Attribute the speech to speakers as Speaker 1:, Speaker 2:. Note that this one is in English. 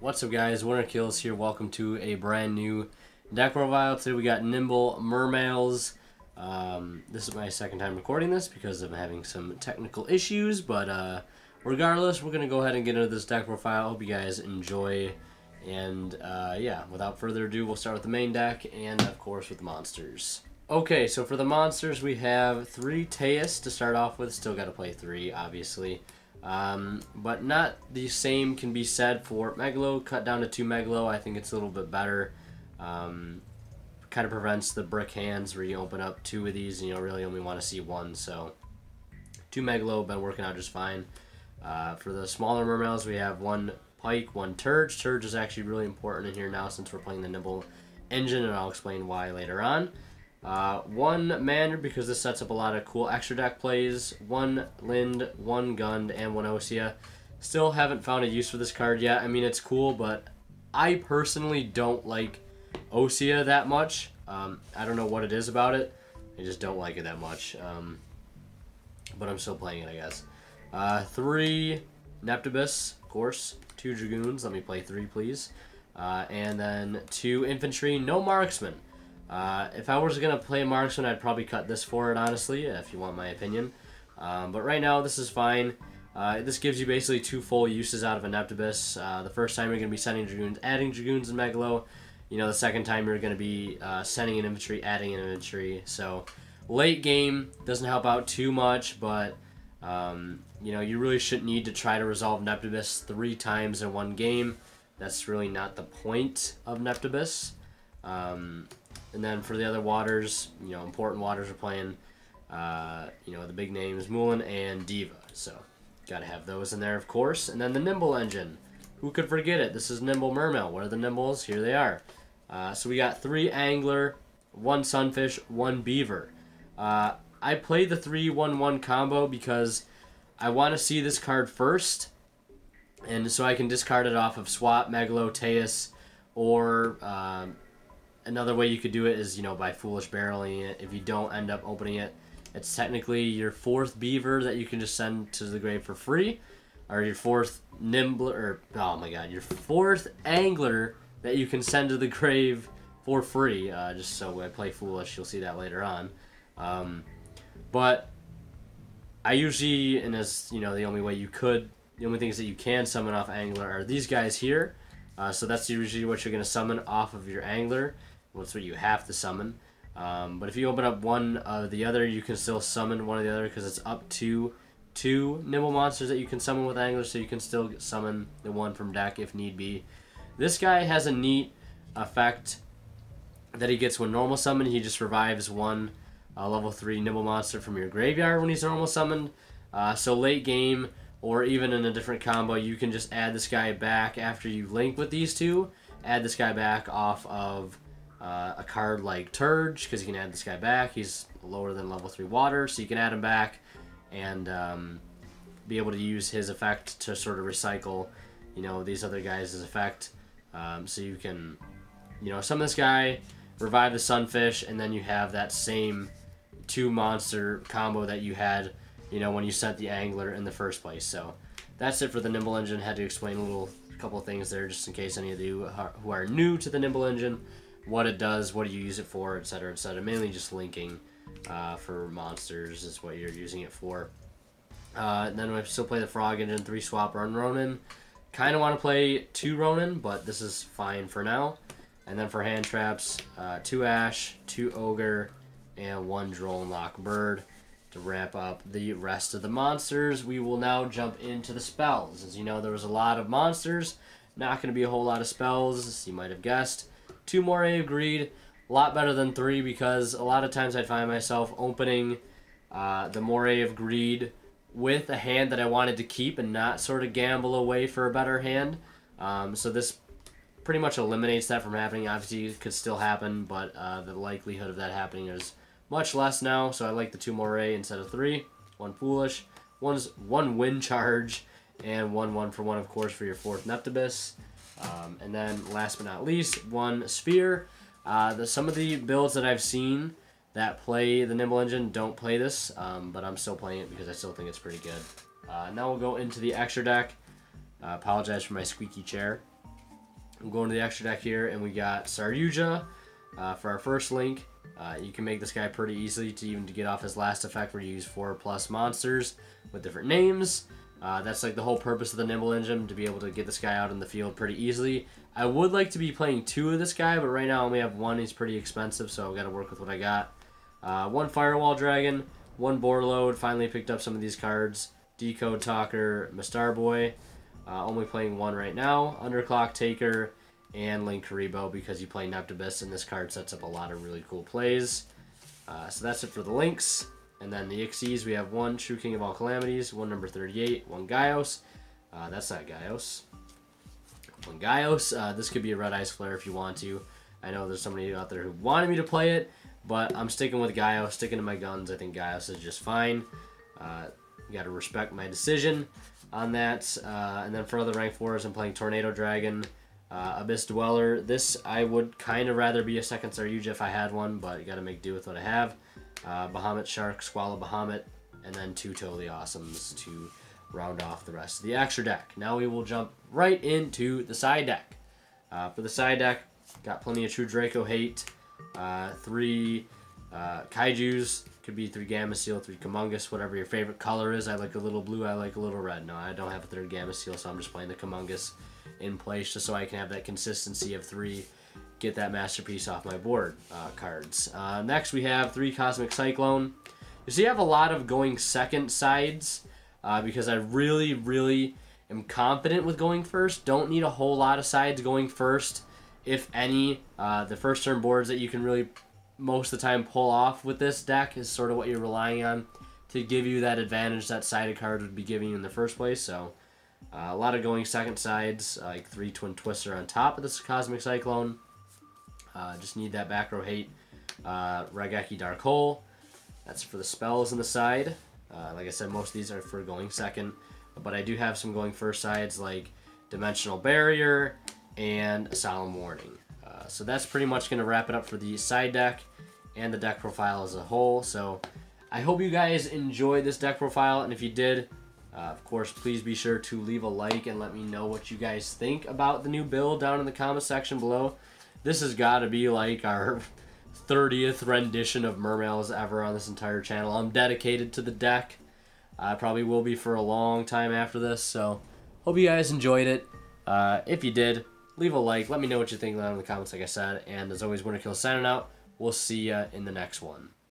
Speaker 1: What's up, guys? Winter Kills here. Welcome to a brand new deck profile. Today we got Nimble Mermails. This is my second time recording this because I'm having some technical issues, but regardless, we're going to go ahead and get into this deck profile. Hope you guys enjoy. And yeah, without further ado, we'll start with the main deck and, of course, with the monsters. Okay, so for the monsters, we have 3 Teus to start off with. Still got to play 3, obviously. But not the same can be said for Megalo. Cut down to 2 Megalo. I think it's a little bit better. Kind of prevents the brick hands where you open up 2 of these and you really only want to see 1. So 2 Megalo been working out just fine. For the smaller Mermails, we have 1 Pike, 1 Turge. Turge is actually really important in here now since we're playing the Nimble Engine, and I'll explain why later on. 1 Mandarin because this sets up a lot of cool extra deck plays. 1 Lind, 1 Gund, and 1 Osea. Still haven't found a use for this card yet. I mean, it's cool, but I personally don't like Osea that much. I don't know what it is about it. I just don't like it that much. But I'm still playing it, I guess. 3 Neptibus, of course. 2 Dragoons. Let me play 3, please. And then 2 Infantry. No Marksman. If I was going to play Marksman, I'd probably cut this for it, honestly, if you want my opinion. But right now, this is fine. This gives you basically 2 full uses out of a Neptibus. The first time you're going to be sending Dragoons, adding Dragoons in Megalo. You know, the second time you're going to be sending an infantry, adding an infantry. So, late game doesn't help out too much, but, you know, you really shouldn't need to try to resolve Neptibus 3 times in one game. That's really not the point of Neptibus. And then for the other waters, you know, important waters we're playing, you know, the big names, Mulan and Diva. So, got to have those in there, of course. And then the Nimble Engine. Who could forget it? This is Nimble Mermail. What are the Nimbles? Here they are. So we got 3 Angler, 1 Sunfish, 1 Beaver. I played the 3-1-1 combo because I want to see this card first. And so I can discard it off of Swap, Megalo, Teus, or another way you could do it is, you know, by Foolish Barreling it. If you don't end up opening it, it's technically your 4th Beaver that you can just send to the grave for free. Or your 4th Nimble, or, oh my god, your 4th Angler that you can send to the grave for free. Just so I play Foolish, you'll see that later on. But I usually, and as, you know, the only things that you can summon off Angler are these guys here. So that's usually what you're going to summon off of your Angler. That's what you have to summon. But if you open up one of the other, you can still summon one of the other because it's up to 2 Nimble monsters that you can summon with Angler, so you can still summon the one from deck if need be. This guy has a neat effect that he gets when normal summoned. He just revives 1 level 3 Nimble monster from your graveyard when he's normal summoned. So late game, or even in a different combo, you can just add this guy back after you link with these 2. Add this guy back off of a card like Turge, because you can add this guy back. He's lower than level 3 water, so you can add him back and be able to use his effect to sort of recycle, you know, these other guys' effect. So you can, you know, summon this guy, revive the Sunfish, and then you have that same 2 monster combo that you had, you know, when you sent the Angler in the first place. So that's it for the Nimble Engine. Had to explain a couple of things there just in case any of you who are new to the Nimble Engine, what it does, what do you use it for, etc., etc. Mainly just linking for monsters is what you're using it for. And then we still play the Frog Engine, 3 Swap, Run Ronin. Kind of want to play 2 Ronin, but this is fine for now. And then for hand traps, 2 Ash, 2 Ogre, and 1 Drone Lock Bird. To wrap up the rest of the monsters, we will now jump into the spells. As you know, there was a lot of monsters. Not going to be a whole lot of spells, as you might have guessed. 2 Moray of Greed, a lot better than 3 because a lot of times I'd find myself opening the Moray of Greed with a hand that I wanted to keep and not sort of gamble away for a better hand. So this pretty much eliminates that from happening. Obviously, it could still happen, but the likelihood of that happening is much less now. So I like the 2 Moray instead of 3. 1 Foolish, 1 Wind Charge, and 1 for 1, of course, for your 4th Neptibus. And then, last but not least, 1 Sphere. Some of the builds that I've seen that play the Nimble Engine don't play this, but I'm still playing it because I still think it's pretty good. Now we'll go into the extra deck. Apologize for my squeaky chair. I'm going to the extra deck here, and we got Saryuja for our first link. You can make this guy pretty easily to get off his last effect where you use 4+ monsters with different names. That's like the whole purpose of the Nimble Engine, to be able to get this guy out in the field pretty easily. I would like to be playing 2 of this guy, but right now I only have 1. He's pretty expensive, so I've got to work with what I got. 1 Firewall Dragon, 1 Boarload. Finally picked up some of these cards. Decode Talker, Mistar Boy. Only playing 1 right now. Underclock Taker, and Link Karibo, because you play Neptibus, and this card sets up a lot of really cool plays. So that's it for the links. And then the Ixies, we have 1 True King of All Calamities, 1 number 38, 1 Gaios. That's not Gaios. 1 Gaios. This could be a Red Ice Flare if you want to. I know there's somebody out there who wanted me to play it, but I'm sticking with Gaios, sticking to my guns. I think Gaios is just fine. You got to respect my decision on that. And then for other rank 4s, I'm playing Tornado Dragon, Abyss Dweller. This, I would kind of rather be a second Saryuja if I had one, but you got to make do with what I have. Bahamut Shark, Squall Bahamut, and then 2 Totally Awesomes to round off the rest of the extra deck. Now we will jump right into the side deck. For the side deck, got plenty of True Draco Hate, 3 Kaijus. Could be 3 Gamma Seal, 3 Kumungus, whatever your favorite color is. I like a little blue, I like a little red. No, I don't have a 3rd Gamma Seal, so I'm just playing the Kumungus in place just so I can have that consistency of 3, get that masterpiece off my board cards. Next we have 3 Cosmic Cyclone. You see I have a lot of going second sides because I really am confident with going first. Don't need a whole lot of sides going first, if any. The first turn boards that you can really most of the time pull off with this deck is sort of what you're relying on to give you that advantage that sided card would be giving you in the first place. So a lot of going second sides, like 3 Twin Twister on top of this Cosmic Cyclone. Just need that back row hate. Raigeki Dark Hole. That's for the spells on the side. Like I said, most of these are for going second, but I do have some going first sides like Dimensional Barrier and Solemn Warning. So that's pretty much going to wrap it up for the side deck and the deck profile as a whole. So I hope you guys enjoyed this deck profile, and if you did, of course, please be sure to leave a like and let me know what you guys think about the new build down in the comment section below. This has got to be like our 30th rendition of Mermails ever on this entire channel. I'm dedicated to the deck. I probably will be for a long time after this, so hope you guys enjoyed it. If you did, leave a like. Let me know what you think down in the comments, like I said. And as always, Winterkill signing out. We'll see ya in the next one.